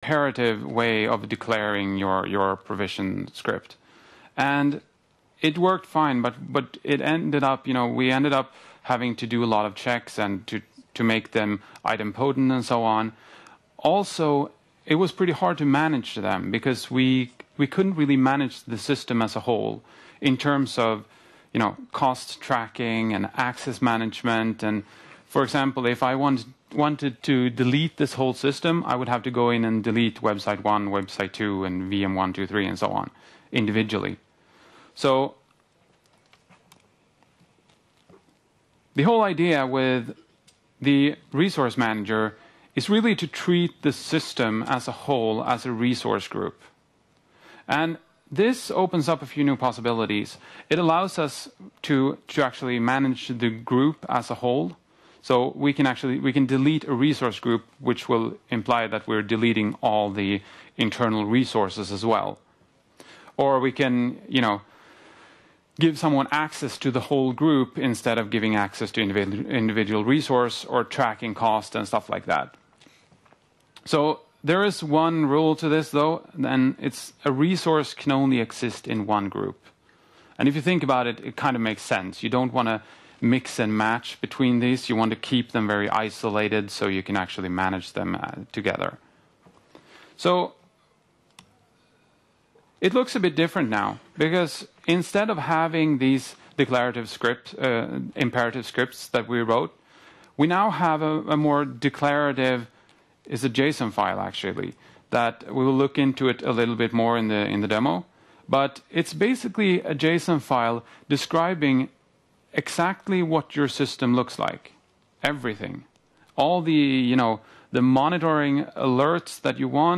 imperative way of declaring your provision script. And it worked fine, but it ended up, we ended up having to do a lot of checks and to make them idempotent and so on. Also, it was pretty hard to manage them because we couldn't really manage the system as a whole in terms of, cost tracking and access management. And for example, if I wanted to delete this whole system, I would have to go in and delete website 1, website 2, and VM 1, 2, 3, and so on individually. So the whole idea with the resource manager is really to treat the system as a whole as a resource group. And this opens up a few new possibilities. It allows us to actually manage the group as a whole. So we can delete a resource group, which will imply that we're deleting all the internal resources as well. Or we can, give someone access to the whole group instead of giving access to individual resource or tracking cost and stuff like that. So there is one rule to this, though, and it's a resource can only exist in one group. And if you think about it, it kind of makes sense. You don't want to mix and match between these. You want to keep them very isolated so you can actually manage them together. So it looks a bit different now, because instead of having these declarative scripts, imperative scripts that we wrote, we now have a more declarative, is a JSON file actually, that we will look into it a little bit more in the demo. But it's basically a JSON file describing exactly what your system looks like. Everything. All the, the monitoring alerts that you want,